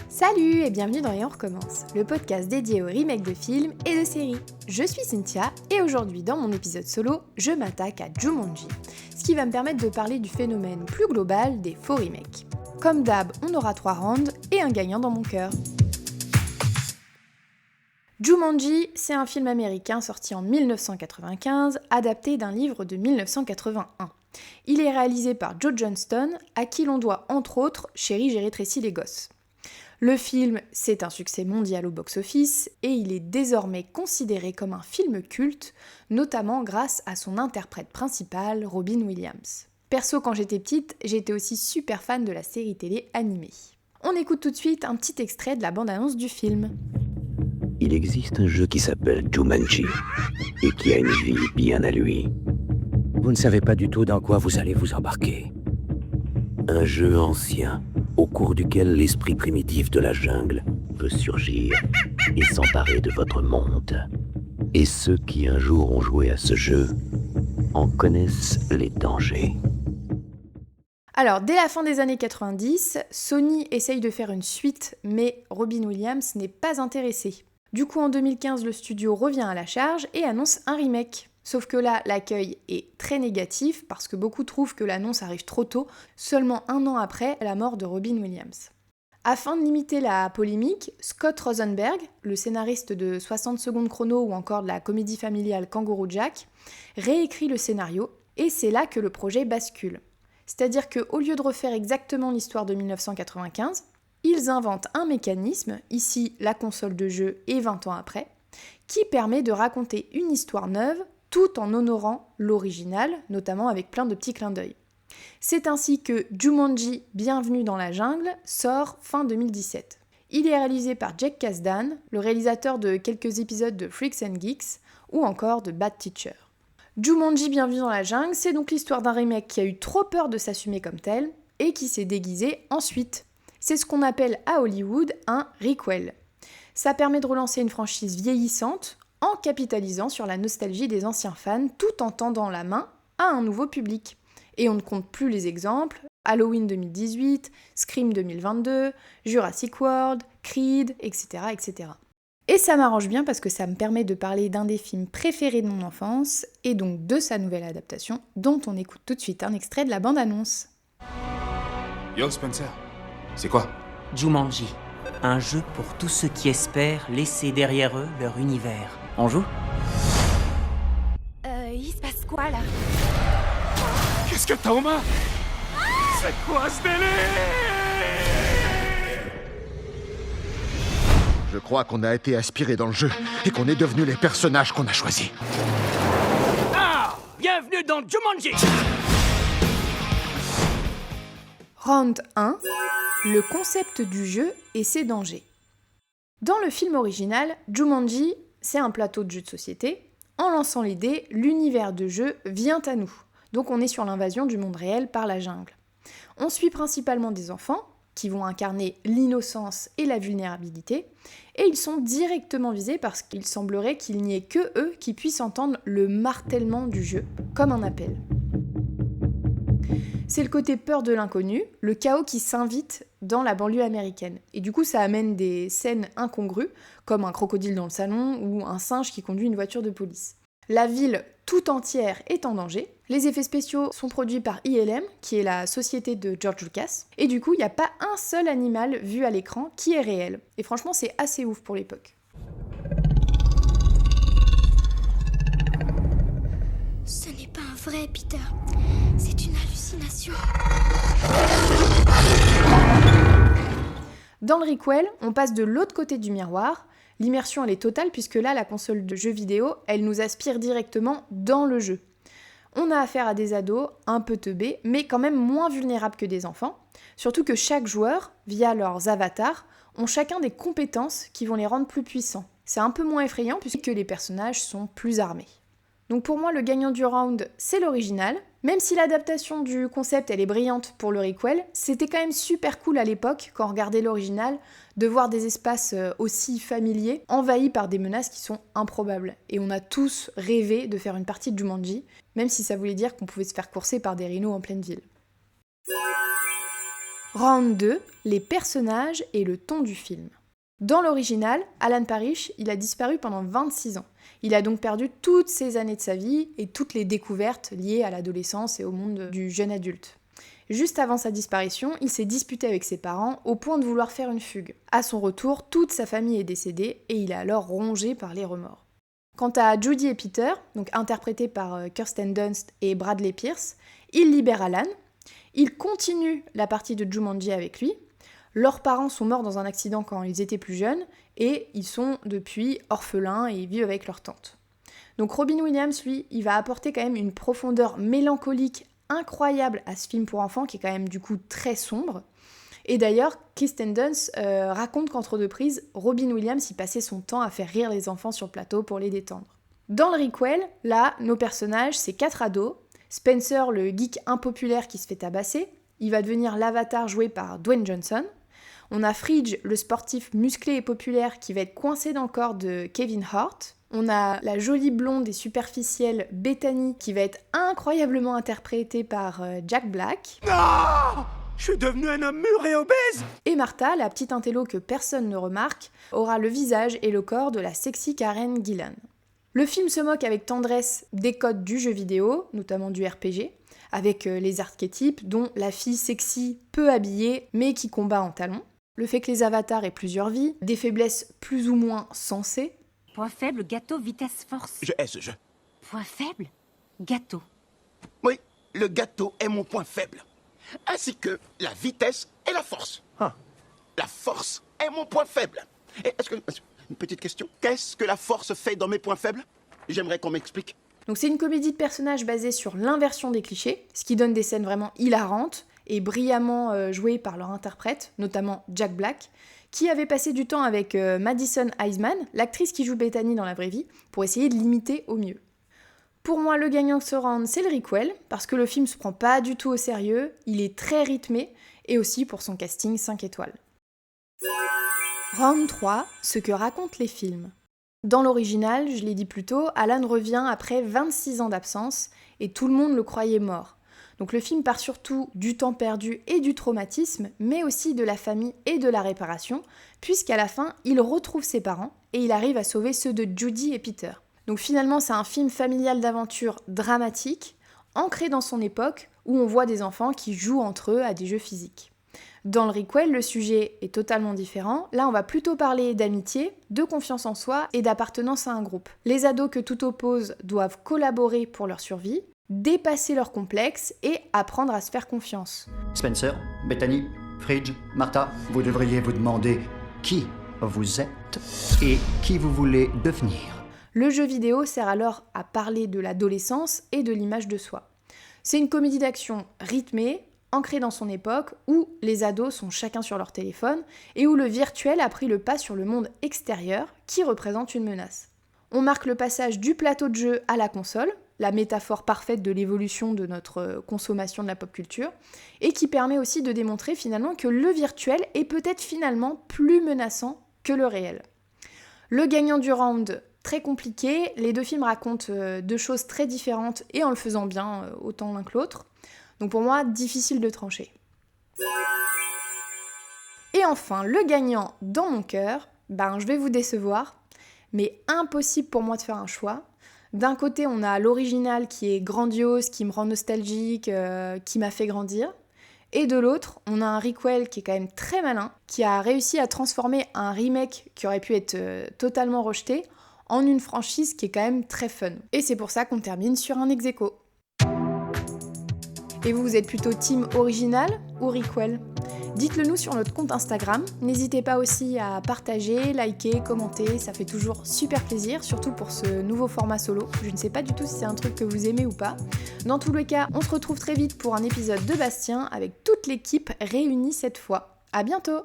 Salut et bienvenue dans Et on recommence, le podcast dédié aux remakes de films et de séries. Je suis Cynthia et aujourd'hui dans mon épisode solo, je m'attaque à Jumanji, ce qui va me permettre de parler du phénomène plus global des faux remakes. Comme d'hab, on aura 3 rounds et un gagnant dans mon cœur. Jumanji, c'est un film américain sorti en 1995, adapté d'un livre de 1981. Il est réalisé par Joe Johnston, à qui l'on doit entre autres Chérie, j'ai rétréci les gosses. Le film, c'est un succès mondial au box-office et il est désormais considéré comme un film culte, notamment grâce à son interprète principal, Robin Williams. Perso, quand j'étais petite, j'étais aussi super fan de la série télé animée. On écoute tout de suite un petit extrait de la bande-annonce du film. Il existe un jeu qui s'appelle Jumanji et qui a une vie bien à lui. Vous ne savez pas du tout dans quoi vous allez vous embarquer. Un jeu ancien, au cours duquel l'esprit primitif de la jungle peut surgir et s'emparer de votre monde. Et ceux qui un jour ont joué à ce jeu en connaissent les dangers. Alors, dès la fin des années 90, Sony essaye de faire une suite, mais Robin Williams n'est pas intéressé. Du coup, en 2015, le studio revient à la charge et annonce un remake. Sauf que là, l'accueil est très négatif parce que beaucoup trouvent que l'annonce arrive trop tôt, seulement 1 an après la mort de Robin Williams. Afin de limiter la polémique, Scott Rosenberg, le scénariste de 60 secondes chrono ou encore de la comédie familiale Kangourou Jack, réécrit le scénario et c'est là que le projet bascule. C'est-à-dire qu'au lieu de refaire exactement l'histoire de 1995, ils inventent un mécanisme, ici la console de jeu et 20 ans après, qui permet de raconter une histoire neuve tout en honorant l'original, notamment avec plein de petits clins d'œil. C'est ainsi que Jumanji, Bienvenue dans la jungle, sort fin 2017. Il est réalisé par Jake Kasdan, le réalisateur de quelques épisodes de Freaks and Geeks ou encore de Bad Teacher. Jumanji, Bienvenue dans la jungle, c'est donc l'histoire d'un remake qui a eu trop peur de s'assumer comme tel et qui s'est déguisé ensuite. C'est ce qu'on appelle à Hollywood un requel. Ça permet de relancer une franchise vieillissante en capitalisant sur la nostalgie des anciens fans tout en tendant la main à un nouveau public. Et on ne compte plus les exemples, Halloween 2018, Scream 2022, Jurassic World, Creed, etc., etc. Et ça m'arrange bien parce que ça me permet de parler d'un des films préférés de mon enfance et donc de sa nouvelle adaptation dont on écoute tout de suite un extrait de la bande-annonce. Yo Spencer, c'est quoi? Jumanji, un jeu pour tous ceux qui espèrent laisser derrière eux leur univers. On joue? Il se passe quoi là? Qu'est-ce que t'as aux mains? C'est quoi ce délire? Je crois qu'on a été aspiré dans le jeu et qu'on est devenus les personnages qu'on a choisis. Ah! Bienvenue dans Jumanji! Round 1, le concept du jeu et ses dangers. Dans le film original, Jumanji, c'est un plateau de jeu de société. En lançant l'idée, l'univers de jeu vient à nous. Donc on est sur l'invasion du monde réel par la jungle. On suit principalement des enfants qui vont incarner l'innocence et la vulnérabilité, et ils sont directement visés parce qu'il semblerait qu'il n'y ait que eux qui puissent entendre le martèlement du jeu, comme un appel. C'est le côté peur de l'inconnu, le chaos qui s'invite dans la banlieue américaine. Et du coup, ça amène des scènes incongrues, comme un crocodile dans le salon ou un singe qui conduit une voiture de police. La ville tout entière est en danger. Les effets spéciaux sont produits par ILM, qui est la société de George Lucas. Et du coup, il n'y a pas un seul animal vu à l'écran qui est réel. Et franchement, c'est assez ouf pour l'époque. Ce n'est pas un vrai Peter. C'est une hallucination. Dans le requel, on passe de l'autre côté du miroir. L'immersion, elle est totale puisque là, la console de jeu vidéo, elle nous aspire directement dans le jeu. On a affaire à des ados un peu teubés, mais quand même moins vulnérables que des enfants. Surtout que chaque joueur, via leurs avatars, ont chacun des compétences qui vont les rendre plus puissants. C'est un peu moins effrayant puisque les personnages sont plus armés. Donc pour moi, le gagnant du round, c'est l'original. Même si l'adaptation du concept, elle est brillante pour le requel, c'était quand même super cool à l'époque, quand on regardait l'original, de voir des espaces aussi familiers, envahis par des menaces qui sont improbables. Et on a tous rêvé de faire une partie de Jumanji, même si ça voulait dire qu'on pouvait se faire courser par des rhinos en pleine ville. Round 2, les personnages et le ton du film. Dans l'original, Alan Parrish, il a disparu pendant 26 ans. Il a donc perdu toutes ses années de sa vie et toutes les découvertes liées à l'adolescence et au monde du jeune adulte. Juste avant sa disparition, il s'est disputé avec ses parents au point de vouloir faire une fugue. À son retour, toute sa famille est décédée et il est alors rongé par les remords. Quant à Judy et Peter, donc interprétés par Kirsten Dunst et Bradley Pierce, ils libèrent Alan. Ils continuent la partie de Jumanji avec lui. Leurs parents sont morts dans un accident quand ils étaient plus jeunes et ils sont depuis orphelins et ils vivent avec leur tante. Donc Robin Williams, lui, il va apporter quand même une profondeur mélancolique incroyable à ce film pour enfants qui est quand même du coup très sombre. Et d'ailleurs, Kirsten Dunst raconte qu'entre deux prises, Robin Williams y passait son temps à faire rire les enfants sur le plateau pour les détendre. Dans le requel, là, nos personnages, c'est 4 ados. Spencer, le geek impopulaire qui se fait tabasser, il va devenir l'avatar joué par Dwayne Johnson. On a Fridge, le sportif musclé et populaire qui va être coincé dans le corps de Kevin Hart. On a la jolie blonde et superficielle Bethany qui va être incroyablement interprétée par Jack Black. Non! Je suis devenu un homme mûr et obèse! Et Martha, la petite intello que personne ne remarque, aura le visage et le corps de la sexy Karen Gillan. Le film se moque avec tendresse des codes du jeu vidéo, notamment du RPG, avec les archétypes dont la fille sexy peu habillée mais qui combat en talons, le fait que les avatars aient plusieurs vies, des faiblesses plus ou moins sensées. Point faible, gâteau, vitesse, force. Je hais ce jeu. Point faible, gâteau. Oui, le gâteau est mon point faible. Ainsi que la vitesse et la force. La force est mon point faible. Et une petite question. Qu'est-ce que la force fait dans mes points faibles? J'aimerais qu'on m'explique. Donc c'est une comédie de personnages basée sur l'inversion des clichés, ce qui donne des scènes vraiment hilarantes et brillamment jouées par leur interprète, notamment Jack Black, qui avait passé du temps avec Madison Iseman, l'actrice qui joue Bethany dans la vraie vie, pour essayer de l'imiter au mieux. Pour moi, le gagnant de ce round, c'est le requel, parce que le film se prend pas du tout au sérieux, il est très rythmé, et aussi pour son casting 5 étoiles. Round 3, ce que racontent les films. Dans l'original, je l'ai dit plus tôt, Alan revient après 26 ans d'absence, et tout le monde le croyait mort. Donc le film part surtout du temps perdu et du traumatisme, mais aussi de la famille et de la réparation, puisqu'à la fin, il retrouve ses parents, et il arrive à sauver ceux de Judy et Peter. Donc finalement, c'est un film familial d'aventure dramatique, ancré dans son époque, où on voit des enfants qui jouent entre eux à des jeux physiques. Dans le requel, le sujet est totalement différent. Là, on va plutôt parler d'amitié, de confiance en soi et d'appartenance à un groupe. Les ados que tout oppose doivent collaborer pour leur survie, dépasser leurs complexes et apprendre à se faire confiance. Spencer, Bethany, Fridge, Martha, vous devriez vous demander qui vous êtes et qui vous voulez devenir. Le jeu vidéo sert alors à parler de l'adolescence et de l'image de soi. C'est une comédie d'action rythmée, ancrée dans son époque, où les ados sont chacun sur leur téléphone et où le virtuel a pris le pas sur le monde extérieur qui représente une menace. On marque le passage du plateau de jeu à la console, la métaphore parfaite de l'évolution de notre consommation de la pop culture, et qui permet aussi de démontrer finalement que le virtuel est peut-être finalement plus menaçant que le réel. Le gagnant du round, très compliqué, les deux films racontent deux choses très différentes et en le faisant bien autant l'un que l'autre. Donc pour moi, difficile de trancher. Et enfin, le gagnant dans mon cœur, je vais vous décevoir, mais impossible pour moi de faire un choix. D'un côté, on a l'original qui est grandiose, qui me rend nostalgique, qui m'a fait grandir. Et de l'autre, on a un requel qui est quand même très malin, qui a réussi à transformer un remake qui aurait pu être totalement rejeté en une franchise qui est quand même très fun. Et c'est pour ça qu'on termine sur un ex-aequo. Et vous êtes plutôt team original ou requel? Dites-le nous sur notre compte Instagram. N'hésitez pas aussi à partager, liker, commenter, ça fait toujours super plaisir, surtout pour ce nouveau format solo. Je ne sais pas du tout si c'est un truc que vous aimez ou pas. Dans tous les cas, on se retrouve très vite pour un épisode de Bastien avec toute l'équipe réunie cette fois. À bientôt!